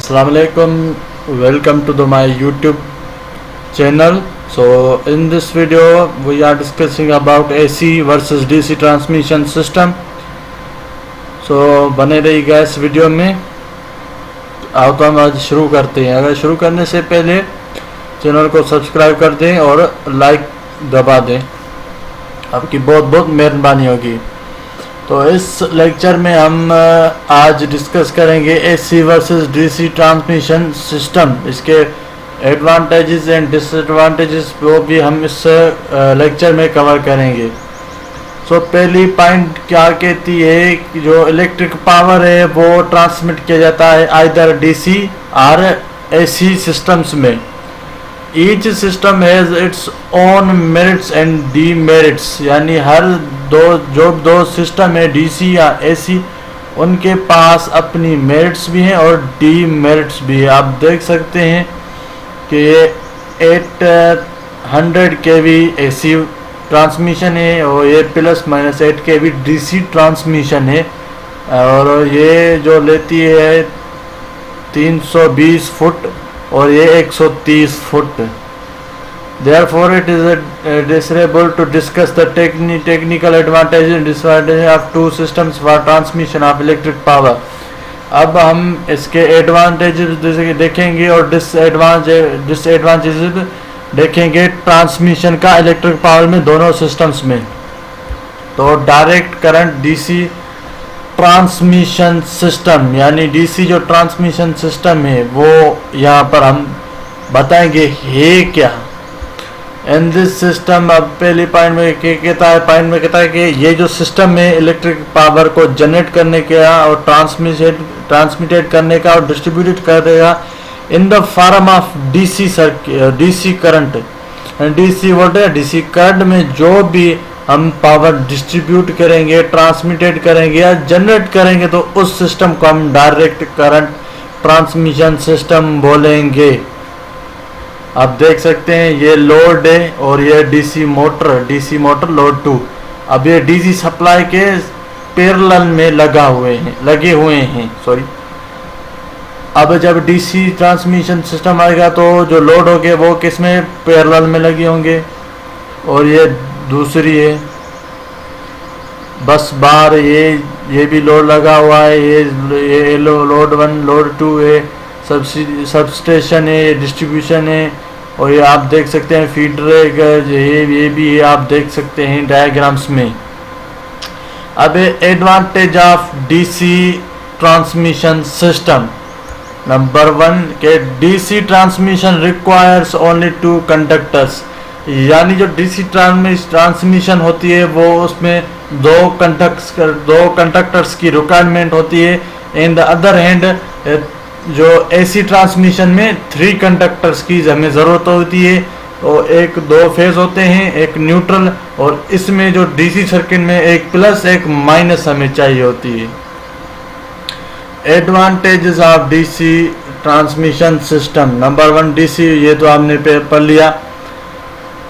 Assalamu alaikum, welcome to my YouTube channel. So in this video we are discussing about AC versus DC transmission system. So बने रहिएगा इस video में। आओ तो हम आज शुरू करते हैं। अगर शुरू करने से पहले चैनल को सब्सक्राइब कर दें और लाइक दबा दें, आपकी बहुत बहुत मेहरबानी होगी। तो इस लेक्चर में हम आज डिस्कस करेंगे AC versus DC transmission system, इसके एडवांटेजेस एंड डिसएडवांटेजेस वो भी हम इस लेक्चर में कवर करेंगे। सो पहली पॉइंट क्या कहती है कि जो इलेक्ट्रिक पावर है वो ट्रांसमिट किया जाता है आइदर डीसी और एसी सिस्टम्स में। Each system has its own merits and demerits, यानी हर दो सिस्टम है डीसी या एसी, उनके पास अपनी मेरिट्स भी हैं और डीमेरिट्स भी है। आप देख सकते हैं कि ये 800 केवी एसी ट्रांसमिशन है और ये ±8 केवी डीसी ट्रांसमिशन है, और ये जो लेती है 320 फुट और ये 130 foot. Therefore it is desirable to discuss the technical advantages and disadvantages of two systems for transmission of electric power. अब हम इसके एडवांटेजेस देखेंगे और डिसएडवांटेजेस देखेंगे ट्रांसमिशन का इलेक्ट्रिक पावर में दोनों सिस्टम्स में। तो direct current DC transmission system, यानी डीसी जो ट्रांसमिशन सिस्टम है वो यहाँ पर हम बताएंगे है क्या। इन दिस सिस्टम, अब पहली पॉइंट में कहता है कि ये जो सिस्टम है इलेक्ट्रिक पावर को जनरेट करने का और ट्रांसमिटेड करने का और डिस्ट्रीब्यूट करेगा in the form of DC current. DC voltage, DC current में जो भी हम पावर डिस्ट्रीब्यूट करेंगे, ट्रांसमिटेड करेंगे या जनरेट करेंगे तो उस सिस्टम को हम डायरेक्ट करंट ट्रांसमिशन सिस्टम बोलेंगे। आप देख सकते हैं ये लोड है और ये डीसी मोटर लोड 2। अब ये डीसी सप्लाई के पैरेलल में लगे हुए हैं। अब जब डीसी ट्रांसमिशन सिस्टम आएगा तो जो लोड होंगे वो किस में पैरेलल में लगे होंगे, और ये दूसरी है बस बार, ये भी लोड लगा हुआ है, ये लोड 1 लोड 2 है, सबस्टेशन है, डिस्ट्रीब्यूशन है, और ये आप देख सकते हैं फीडर ये भी है, आप देख सकते हैं डायग्राम्स में। अब advantage of DC transmission system. Number 1 के DC transmission requires only 2 conductors, यानी जो डीसी ट्रांसमिशन होती है वो उसमें दो कंडक्टर्स की रिक्वायरमेंट होती है। इन द अदर हैंड जो एसी ट्रांसमिशन में 3 कंडक्टर्स की हमें ज़रूरत होती है, तो एक 2 फेज होते हैं, एक न्यूट्रल, और इसमें जो डीसी सर्किट में एक प्लस एक माइनस हमें चाहिए होती है। Advantages of DC transmission system. Number 1 DC, ये तो आपने पढ़ लिया।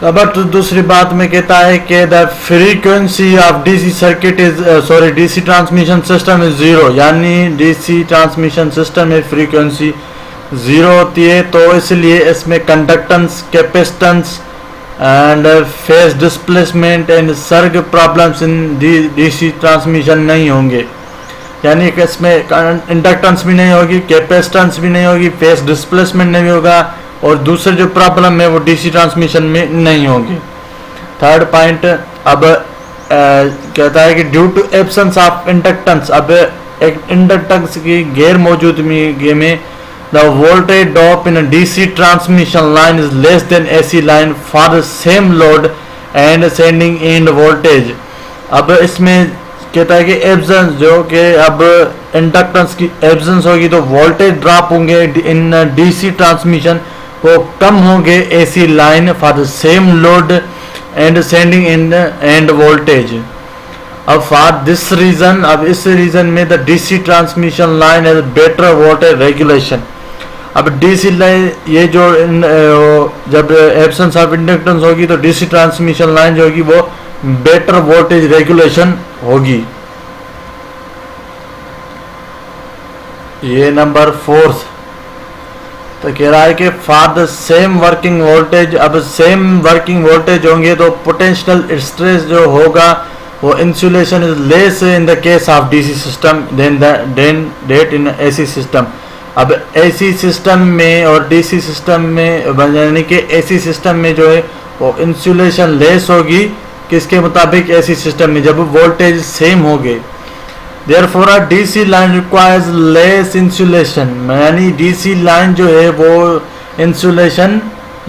अब दूसरी बात में कहता है कि the frequency of DC circuit is DC transmission system is 0, यानी डीसी ट्रांसमिशन सिस्टम में फ्रीक्वेंसी 0 होती है, तो इसलिए इसमें conductance, capacitance and phase displacement and surge problems in DC transmission नहीं होंगे, यानी कि इसमें इंडक्टेंस भी नहीं होगी, कैपेसिटेंस भी नहीं होगी, फेज डिस्प्लेसमेंट नहीं होगा, और दूसरे जो प्रॉब्लम है वो डीसी ट्रांसमिशन में नहीं होंगे। थर्ड पॉइंट अब कहता है कि due to absence of inductance, अब एक इंडक्टेंस की गैर मौजूदगी में the voltage drop in DC transmission line is less than AC line for the same load and sending end voltage. अब इसमें कहता है कि एब्सेंस, जो कि अब इंडक्टेंस की एब्सेंस होगी तो वोल्टेज ड्रॉप होंगे इन डीसी ट्रांसमिशन, वो कम होंगे AC line for the same load and sending end voltage. अब फॉर दिस रीजन, अब इस रीजन में the DC transmission line has better voltage regulation. अब डीसी लाइन, ये जो जब एब्सेंस ऑफ इंडक्टेंस होगी तो डीसी ट्रांसमिशन लाइन जो होगी वो बेटर वोल्टेज रेगुलेशन होगी। ये नंबर 4 तो कह रहा है कि for the same working voltage, अब सेम वर्किंग वोल्टेज होंगे तो पोटेंशियल स्ट्रेस जो होगा वो insulation is less in the case of DC system than that in AC system. अब एसी सिस्टम में और डीसी सिस्टम में, यानी कि एसी सिस्टम में जो है वो इंसुलेशन लेस होगी किसके मुताबिक, एसी सिस्टम में, जब वोल्टेज सेम होंगे। Therefore a DC line requires less insulation, यानी DC लाइन जो है वो इंसुलेशन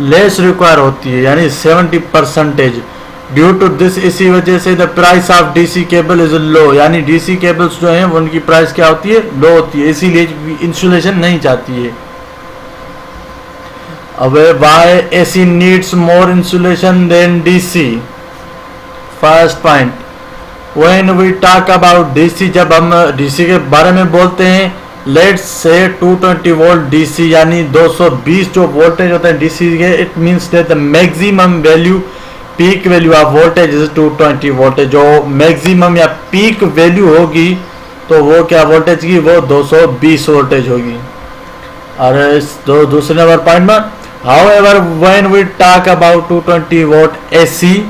लेस रिक्वायर होती है, यानी 70%। ड्यू टू दिस, इसी वजह से the price of DC cable is low, यानी डीसी केबल्स जो हैं उनकी प्राइस क्या होती है, लो होती है, इसीलिए इंसुलेशन नहीं चाहती है। अब why AC needs more insulation than DC. First point, when we talk about DC, जब हम डीसी के बारे में बोलते हैं, लेट्स से 220 वोल्ट डीसी, यानी 220 जो वोल्टेज होता है डीसी के, it means that the maximum value, peak value of voltage is 220 voltage. जो मैक्सिमम या पीक वैल्यू होगी तो वो क्या वोल्टेज की, वो 220 वोल्टेज होगी। और इस दूसरे नंबर पॉइंट में, however when we talk about 220 volt AC,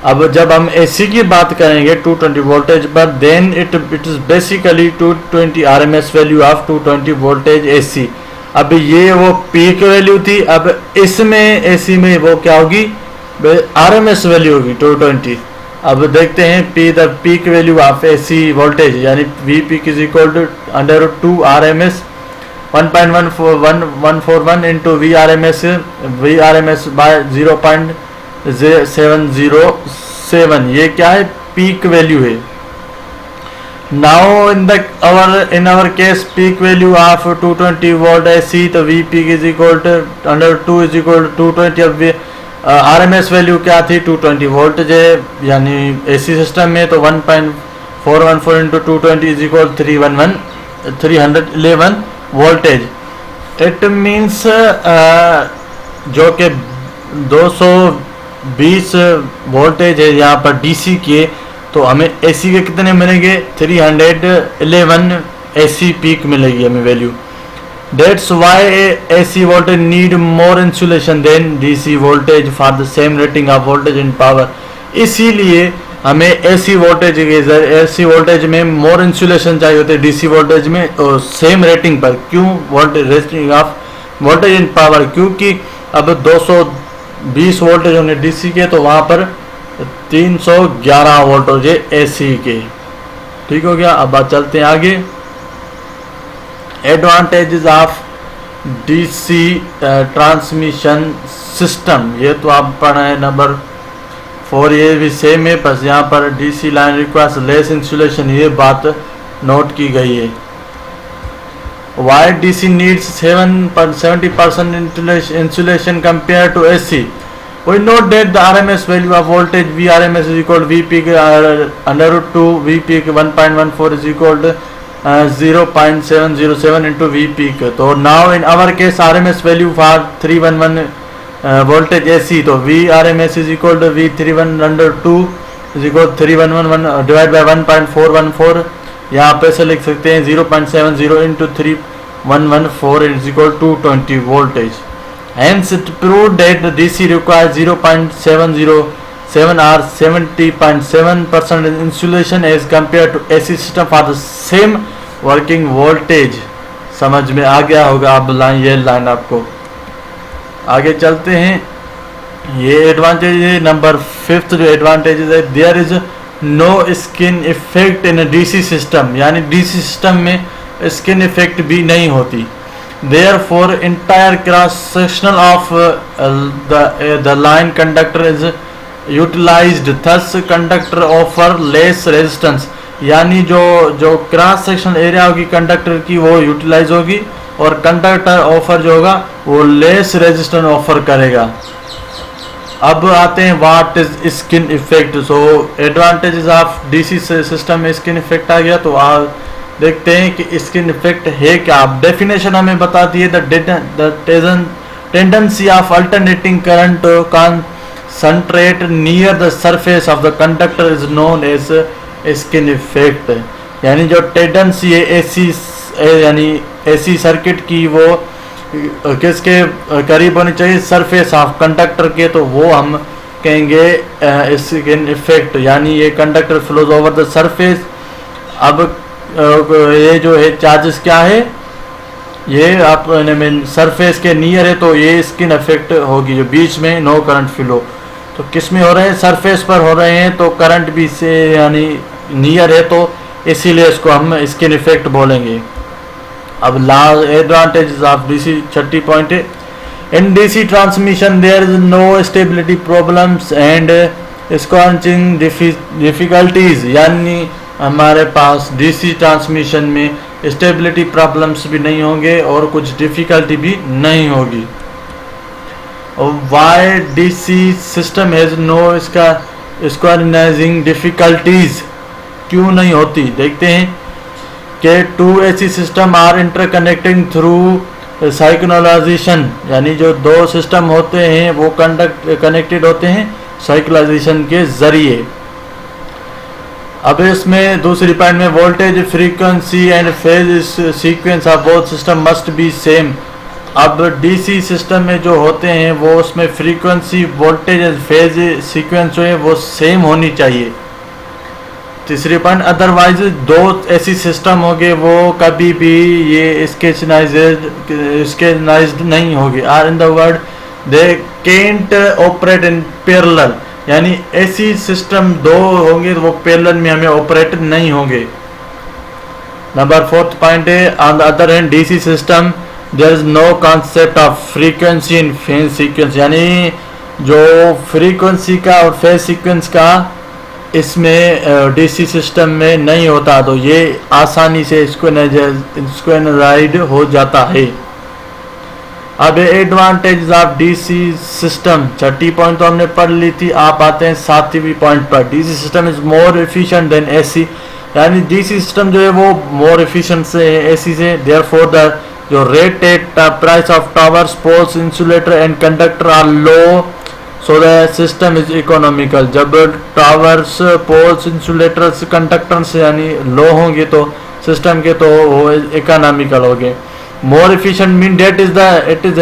अब जब हम एसी की बात करेंगे 220 वोल्टेज पर, then it is basically 220 RMS value of 220 voltage AC. अब ये वो पीक वैल्यू थी, अब इसमें एसी में वो क्या होगी, आरएमएस वैल्यू होगी 220। अब देखते हैं the peak value of AC voltage, यानी V peak is equal to √2 RMS 1.141 into V R M S by 0.707, ये क्या है, पीक वैल्यू है। Now in our case peak value of 220 volt AC, तो V peak is equal to √2 is equal to 220। अब are M S value क्या थी, 220 volt है, यानी एसी सिस्टम में, तो 1.414 into 220 is equal 311 voltage. It means जो कि 220 वोल्टेज है यहाँ पर डीसी के, तो हमें एसी के कितने मिलेंगे, 311 एसी पीक मिलेगी हमें value. That's why AC voltage need more insulation than DC voltage for the same rating of voltage and power। इसीलिए हमें AC वोल्टेज में मोर इंसुलेशन चाहिए होते हैं DC वोल्टेज में, और सेम रेटिंग पर। क्यों, voltage rating of voltage and power, क्योंकि अब 220 वोल्टेज होंगे DC के, तो वहाँ पर 311 वोल्ट हो जाए AC के। ठीक हो गया। अब बात चलते हैं आगे, advantages of DC transmission system. ये तो आप पढ़ा है नंबर 4, ये भी सेम है, बस यहाँ पर DC line requires less insulation, ये बात नोट की गई है। Why DC needs 70% insulation compare to AC. We note that the RMS value of voltage VRMS is equal V peak √2 V peak 1.14 is equal to 0.707 into V peak। तो now in our case RMS value for 311 voltage AC, तो VRMS is equal to V31/2 is equal to 311 divided by 1.414। यहाँ पे से लिख सकते हैं 0.70 into 3114 is equal to 220 voltage। Hence it proved that the DC requires 0.707 or 70.7% insulation as compared to AC system for the same working voltage। समझ में आ गया होगा अब ये लाइन आपको। आगे चलते हैं, ये एडवांटेज है। नंबर 5 जो एडवांटेज है, there is no skin effect in DC system, यानी डीसी सिस्टम में स्किन इफेक्ट भी नहीं होती। Therefore entire cross sectional of the line conductor is utilized, thus conductor offer less resistance, यानी जो क्रॉस सेक्शन एरिया होगी conductor की वो यूटिलाइज होगी, और कंडक्टर ऑफर जो होगा वो लेस रेजिस्टेंस ऑफर करेगा। अब आते हैं what is skin effect. So advantages of DC system में स्किन इफेक्ट आ गया, तो आप देखते हैं कि स्किन इफेक्ट है क्या। अब डेफिनेशन हमें बताती है, the tendency of alternating current concentrate near the surface of the conductor is known as skin effect। यानी जो टेंडेंसी है एसी यानी एसी सर्किट की, वो किसके करीब होनी चाहिए, सरफेस ऑफ कंडक्टर के, तो वो हम कहेंगे स्किन इफेक्ट, यानी ये conductor flows over the surface. अब ये जो है चार्जेस क्या है, ये आप सरफेस के नियर है तो ये स्किन इफेक्ट होगी, जो बीच में नो करंट फ्लो। तो किस में हो रहे हैं, सरफेस पर हो रहे हैं, तो करंट भी से यानी नियर है, तो इसीलिए इसको हम स्किन इफेक्ट बोलेंगे। अब last advantages of DC 30 point है, in DC transmission there is no stability problems and synchronising difficulties, यानी हमारे पास डीसी ट्रांसमिशन में स्टेबिलिटी प्रॉब्लम्स भी नहीं होंगे और कुछ डिफिकल्टी भी नहीं होगी। Why DC system has no synchronising difficulties, क्यों नहीं होती, देखते हैं कि 2 AC system are interconnecting through synchronisation, यानी जो 2 सिस्टम होते हैं वो कनेक्टेड होते हैं साइक्लोनाइजेशन के जरिए। अब इसमें दूसरी पॉइंट में voltage frequency and phase sequence of both system must be same. अब डीसी सिस्टम में जो होते हैं वो उसमें frequency, voltage and phase sequence जो है वो सेम होनी चाहिए। तीसरी पॉइंट, अदरवाइज 2 ऐसी सिस्टम होंगे वो कभी भी ये स्केचनाइज्ड नहीं होगी, or in the word they can't operate in parallel, यानी ऐसी सिस्टम 2 होंगे तो वो पैरेलल में हमें ऑपरेट नहीं होंगे। नंबर 4th पॉइंट है, on the other hand DC system there is no concept of frequency in phase sequence, यानी जो फ्रीक्वेंसी का और फेज सीक्वेंस का इसमें डीसी सिस्टम में नहीं होता, तो ये आसानी से स्क्वेनाइज्ड हो जाता है। अब advantage of DC system 30 point तो हमने पढ़ ली थी, आप आते हैं 7वीं पॉइंट पर, DC system is more efficient than AC, यानी डीसी सिस्टम जो है वो मोर एफिशिएंट से है एसी से। देयरफॉर द जो rated price of towers, poles, insulator and conductor are low, so the system is economical. जब टावर्स, पोल्स, इंसुलेटर्स, कंडक्टर्स यानी लो होंगे तो सिस्टम के, तो वो इकोनॉमिकल हो गए। More efficient mean that is the it is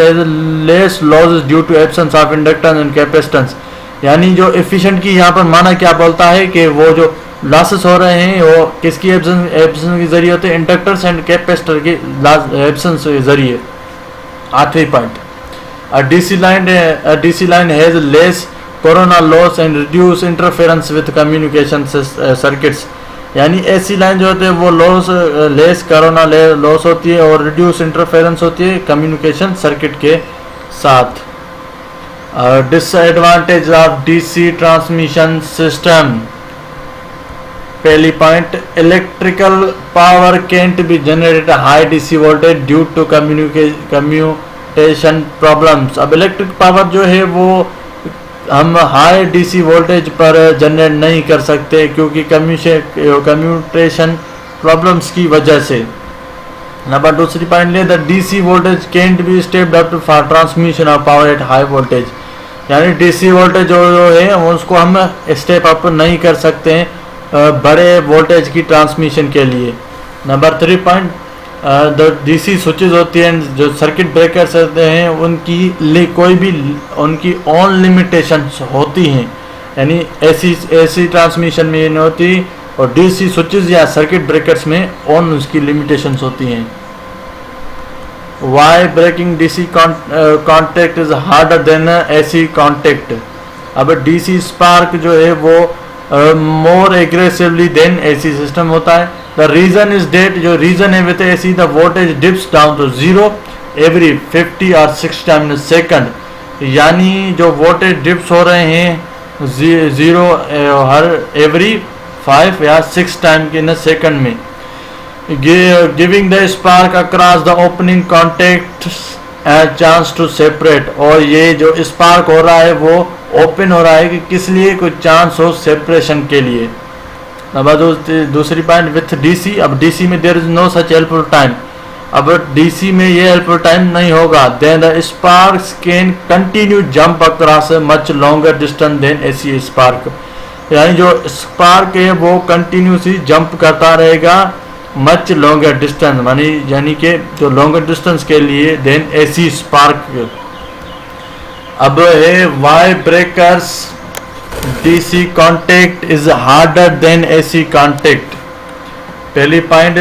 less losses due to absence of inductance and capacitance, यानी जो एफिशिएंट की यहाँ पर माना क्या बोलता है कि वो जो लॉसेस हो रहे हैं वो किसकी एब्सेंस के जरिए होते हैं, इंडक्टर्स एंड कैपेसिटर के एब्सेंस के जरिए। 8वीं point, A DC line has less corona loss and reduce interference with communication circuits, यानी ऐसी लाइन जो होते हैं वो लेस कोरोना लॉस होती है और रिड्यूस इंटरफेरेंस होती है कम्युनिकेशन सर्किट के साथ। Disadvantage of DC transmission system, पहली point, electrical power can't be generated high DC voltage due to communication problems. अब इलेक्ट्रिक पावर जो है वो हम हाई डीसी वोल्टेज पर जनरेट नहीं कर सकते क्योंकि कम्यूटेशन प्रॉब्लम्स की वजह से। नंबर दूसरी पॉइंट ले, the DC voltage cantt B stepped up for transmission of power at high voltage, यानी डीसी वोल्टेज जो है उसको हम स्टेप अप नहीं कर सकते हैं बड़े वोल्टेज की ट्रांसमिशन के लिए। Number 3 point, the DC switches होती हैं जो सर्किट ब्रेकर्स होते हैं उनकी कोई भी उनकी ऑन लिमिटेशंस होती हैं, यानी ऐसी ट्रांसमिशन में नहीं होती और डीसी स्विचेज या सर्किट ब्रेकर्स में ऑन उसकी लिमिटेशंस होती हैं। Why breaking DC contact is harder than AC contact. अब डीसी स्पार्क जो है वो more aggressively than AC system होता है। द रीजन इज डेट, जो रीजन है with AC the voltage dips down to 0 every 50 और 6 टाइम इन सेकंड, यानी जो वोल्टेज डिप्स हो रहे हैं 0 हर एवरी 5 या 6 टाइम इन सेकंड में, giving the spark across the opening contact chance to separate. और ये जो स्पार्क हो रहा है वो ओपन हो रहा है कि किस लिए, कोई चांस हो सेपरेशन के लिए। नंबर दूसरी पॉइंट, विथ डीसी, अब डीसी में there is no such helpful time, अब डीसी में ये हेल्पफुल टाइम नहीं होगा। Then the sparks can continue jump across much longer distance than AC spark, यानी जो स्पार्क है वो कंटिन्यूसली जंप करता रहेगा मच लॉन्गर डिस्टेंस यानी कि जो लॉन्गर डिस्टेंस के लिए देन एसी स्पार्क। अब है why breakers DC contact is harder than AC contact. पहली पॉइंट,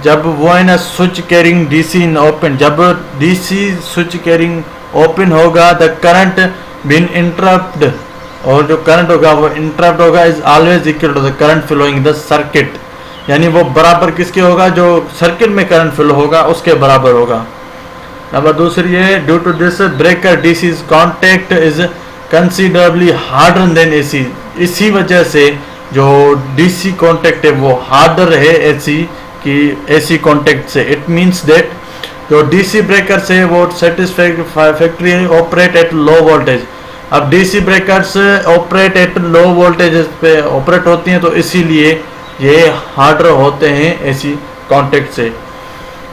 जब वो है ना switch carrying DC in open, जब डीसी स्विच कैरिंग ओपन होगा द करंट बीन इंटरप्ट, और जो करंट होगा वो इंटरप्ट होगा is always equal to the current flowing the circuit, यानी वो बराबर किसके होगा, जो सर्किट में करंट फ्लो होगा उसके बराबर होगा। नंबर दूसरी है due to this breaker DC contact is considerably harder than AC. इसी वजह से जो डीसी कॉन्टेक्ट है वो हार्डर है एसी की एसी कॉन्टेक्ट से। इट मींस दैट जो डीसी ब्रेकर्स है वो satisfactory operate at low voltage. अब DC breakers operate at low voltage पे ऑपरेट होती हैं, तो इसीलिए ये हार्डर होते हैं एसी कॉन्टेक्ट से।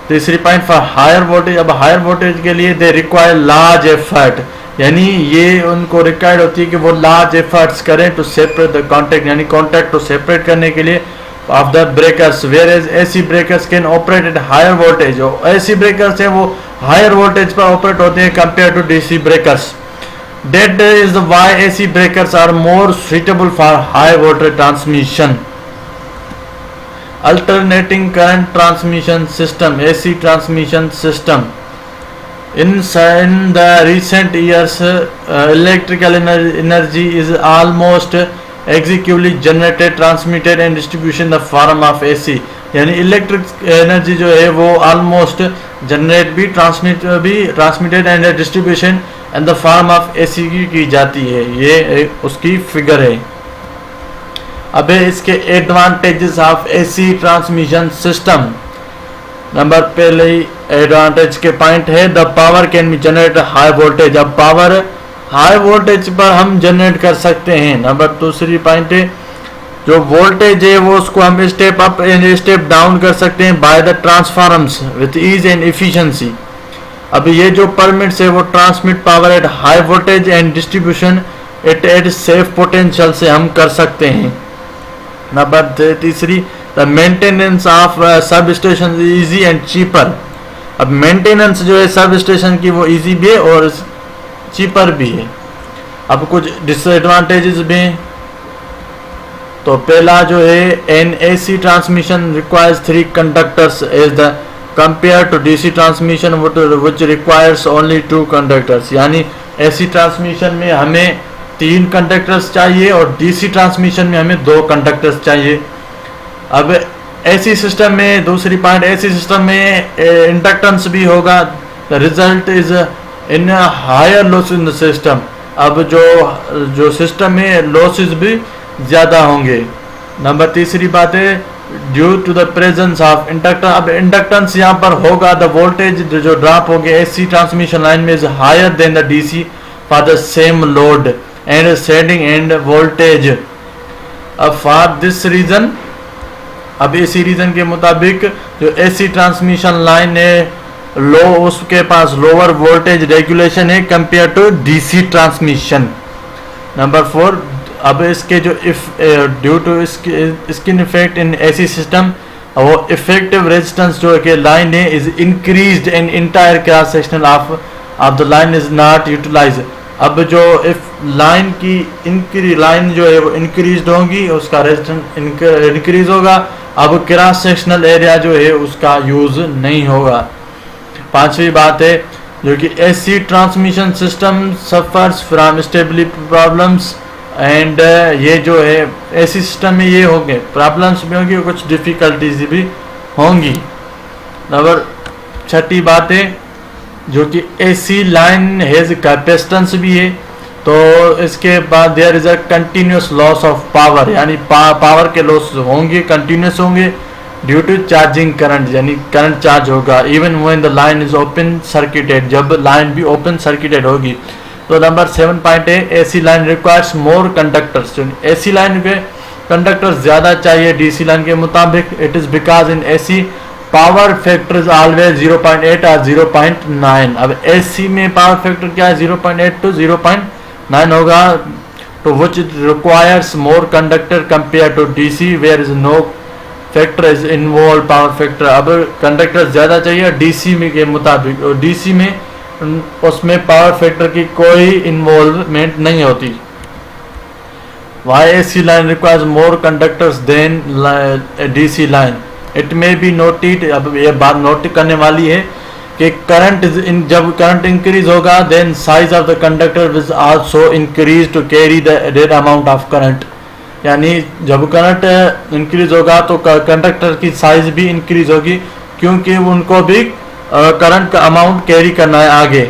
तीसरी पॉइंट फॉर हायर वोल्टेज, अब हायर वोल्टेज के लिए दे रिक्वायर लार्ज एफर्ट, यानी ये उनको रिक्वायर्ड होती है कि वो लार्ज एफर्ट्स करें टू सेपरेट द कॉन्टेक्ट, यानी कॉन्टेक्ट को सेपरेट करने के लिए of the breakers, whereas AC breakers can operate at higher voltage. जो एसी ब्रेकर्स है वो हायर वोल्टेज पर ऑपरेट होते हैं compare to DC breakers. That is why AC breakers are more suitable for high voltage transmission. Alternating current transmission system, AC transmission system. In the recent years, electrical energy is almost exclusively generated, transmitted and distributed in the form of AC. यानी electric energy जो है वो almost generate भी transmitted and distribution in the form of AC की जाती है। ये उसकी फिगर है। अब इसके advantages of AC transmission system. Number पहले एडवांटेज के पॉइंट है the power can be generate high voltage. अब पावर हाई वोल्टेज पर हम जनरेट कर सकते हैं। नंबर दूसरी पॉइंट है जो वोल्टेज है वो उसको हम step up and step down कर सकते हैं by the transformers with ease and efficiency. अब ये जो परमिट्स है वो transmit power at high voltage and distribution at safe potential से हम कर सकते हैं। नंबर तीसरी the maintenance of substation easy and cheaper. अब मेंटेनेंस जो है सब स्टेशन की वो इजी भी है और चीपर भी है। अब कुछ डिसएडवांटेजेस भी हैं। तो पहला जो है an AC transmission requires 3 conductors as the compare to DC transmission which requires only 2 conductors. यानी एसी ट्रांसमिशन में हमें 3 कंडक्टर्स चाहिए और डीसी ट्रांसमिशन में हमें 2 कंडक्टर्स चाहिए। अब एसी सिस्टम में दूसरी पॉइंट, एसी सिस्टम में इंडक्टेंस भी होगा, the result is in higher loss in the system. अब जो सिस्टम में लॉसेस भी ज़्यादा होंगे। नंबर तीसरी बात है due to the presence of inductor. अब इंडक्टेंस यहाँ पर होगा, द वोल्टेज जो ड्रॉप होंगे एसी ट्रांसमिशन लाइन में is higher than the DC for the same load and setting and voltage. अब फॉर दिस रीजन, अब इसी रीजन के मुताबिक जो एसी ट्रांसमिशन लाइन है लो, उसके पास लोअर वोल्टेज रेगुलेशन है compare to DC transmission. Number 4, अब इसके जो due to skin effect in AC system, वो इफेक्टिव रेजिस्टेंस जो कि लाइन है is increased and entire cross sectional of the line is not utilize. अब जो लाइन जो है वो इंक्रीज होगी, उसका रेजिस्टेंस इंक्रीज होगा। अब क्रॉस सेक्शनल एरिया जो है उसका यूज नहीं होगा। पांचवी बात है जो कि AC transmission system suffers from stability problems and ये जो है एसी सिस्टम में ये होंगे प्रॉब्लम्स भी होंगी और कुछ डिफिकल्टीज भी होंगी। नंबर 6 बात है जो कि एसी लाइन हैज कैपेसिटेंस भी है, तो इसके बाद there is a continuous loss of power, यानी पावर के लॉस होंगे, कंटिन्यूस होंगे ड्यू टू चार्जिंग करंट, यानी करंट चार्ज होगा even when the line is open circuited, जब लाइन भी ओपन सर्किटेड होगी। तो नंबर 7 पॉइंट है AC line requires more conductors. AC line के कंडक्टर्स ज़्यादा चाहिए डीसी लाइन के मुताबिक। It is because in AC power factor is always 0.8 और 0.9। अब एसी में पावर फैक्टर क्या है 0.8 to 0.9 होगा, तो which requires more conductor compare to DC where is no factor is involve power factor. अब कंडक्टर ज़्यादा चाहिए डीसी में के मुताबिक, और डीसी में उसमें पावर फैक्टर की कोई इन्वॉल्वमेंट नहीं होती। Why AC line requires more conductors than DC line? It may be noted, अब ये बात नोट करने वाली है कि करंट जब करंट इंक्रीज होगा then size of the conductor will also increase to carry the added amount of current. यानी जब करंट इंक्रीज होगा तो कंडक्टर की साइज भी इंक्रीज होगी, क्योंकि उनको भी करंट का अमाउंट कैरी करना है आगे।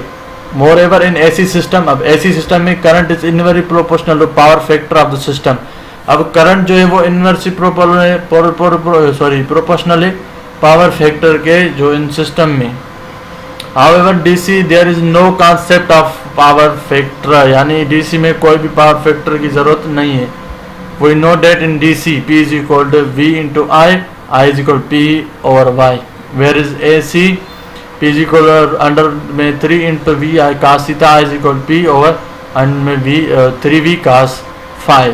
Moreover in AC system, अब AC सिस्टम में current is inversely proportional to power factor of the system. अब करंट जो है वो इनवर्सली प्रोपोर्शनल है पावर फैक्टर के जो इन सिस्टम में। However DC there is no concept of power factor, यानी DC में कोई भी पावर फैक्टर की जरूरत नहीं है। We know that in DC P is equal to V into I is equal to P over Y, whereas AC P is equal to under में 3 into V I cos theta I is equal to P over and में V 3V cos phi।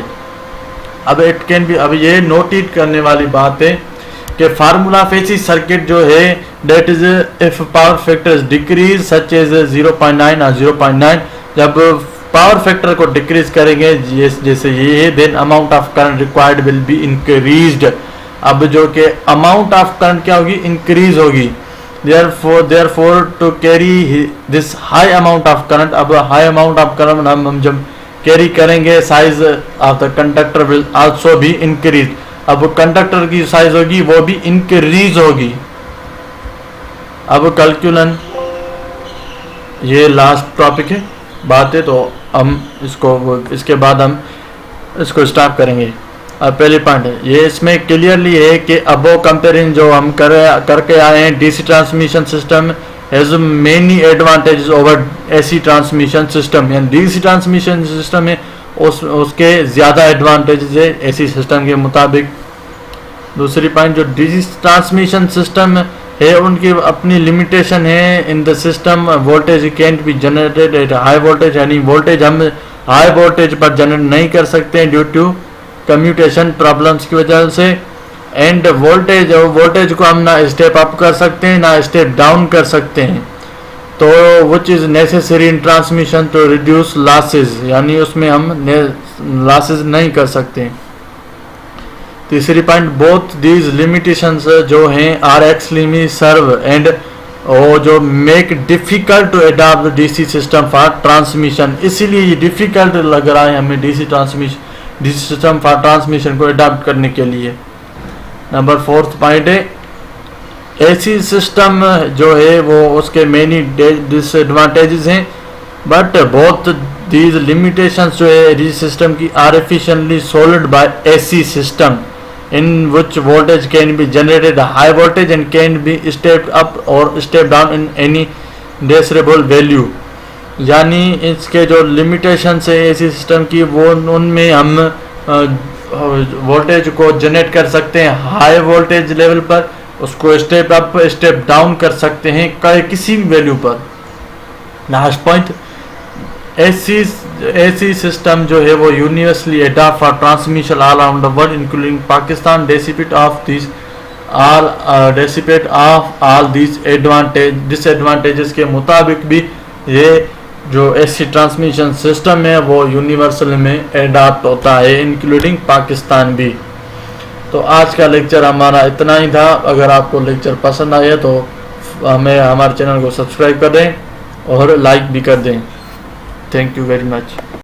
अब it can भी, अब ये नोटिट करने वाली बात है कि फार्मूला ऑफ AC सर्किट जो है that is if power factor is decrease such as 0.9 और 0.9, जब पावर फैक्टर को डिक्रीज करेंगे जैसे ये है then amount of current required will be increased. अब जो कि अमाउंट ऑफ करंट क्या होगी, इंक्रीज होगी। therefore to carry this high amount of current, अब हाई अमाउंट ऑफ करंट हम जब कैरी करेंगे size of the conductor will also भी इंक्रीज। अब कंडक्टर की साइज होगी वो भी इंक्रीज होगी। अब कैलकुलन ये लास्ट टॉपिक है बात है, तो हम इसके बाद हम इसको स्टार्ट करेंगे। अब पहले पॉइंट है ये, इसमें क्लियरली है कि अबो कंपेयरिंग जो हम करके आए हैं DC transmission system has many advantages over AC transmission system. यानी डीसी ट्रांसमिशन सिस्टम में उसके ज़्यादा एडवांटेजेस है AC सिस्टम के मुताबिक। दूसरी पॉइंट जो डीसी ट्रांसमिशन सिस्टम है उनकी अपनी लिमिटेशन है। इन the system voltage cantt be generated at high voltage, यानी वोल्टेज हम हाई वोल्टेज पर जनरेट नहीं कर सकते हैं ड्यू टू कम्यूटेशन प्रॉब्लम्स की वजह से। एंड वोल्टेज को हम ना स्टेप अप कर सकते हैं ना स्टेप डाउन कर सकते हैं, तो which is necessary in transmission to reduce losses, यानी उसमें हम लॉसेस नहीं कर सकते। तीसरी पॉइंट बोथ दीज लिमिटेशंस जो हैं आर एक्सट्रीमली सर्व एंड वो जो make difficult to adopt DC system for transmission, इसीलिए ये डिफ़िकल्ट लग रहा है हमें डीसी सिस्टम फॉर ट्रांसमिशन को अडॉप्ट करने के लिए। नंबर 4th पॉइंट है AC सिस्टम जो है वो उसके मेनी डिसएडवांटेजेस हैं, बट बोथ दीज लिमिटेशंस जो है डीसी सिस्टम की are efficiently solved by AC system in which voltage can be generated high voltage and can be stepped up or stepped down in any desirable value। यानी इसके जो limitations है AC system की वो उनमें हम voltage को जनरेट कर सकते हैं हाई वोल्टेज लेवल पर, उसको स्टेप अप स्टेप डाउन कर सकते हैं किसी भी वैल्यू पर। लास्ट पॉइंट AC सिस्टम जो है वो universally adopt for transmission all around the world including Pakistan. Dissipate of all this disadvantages के मुताबिक भी ये जो AC ट्रांसमिशन सिस्टम है वो यूनिवर्सल में अडॉप्ट होता है इंक्लूडिंग पाकिस्तान भी। तो आज का लेक्चर हमारा इतना ही था। अगर आपको लेक्चर पसंद आया तो हमारे चैनल को सब्सक्राइब कर दें और लाइक भी कर दें। Thank you very much.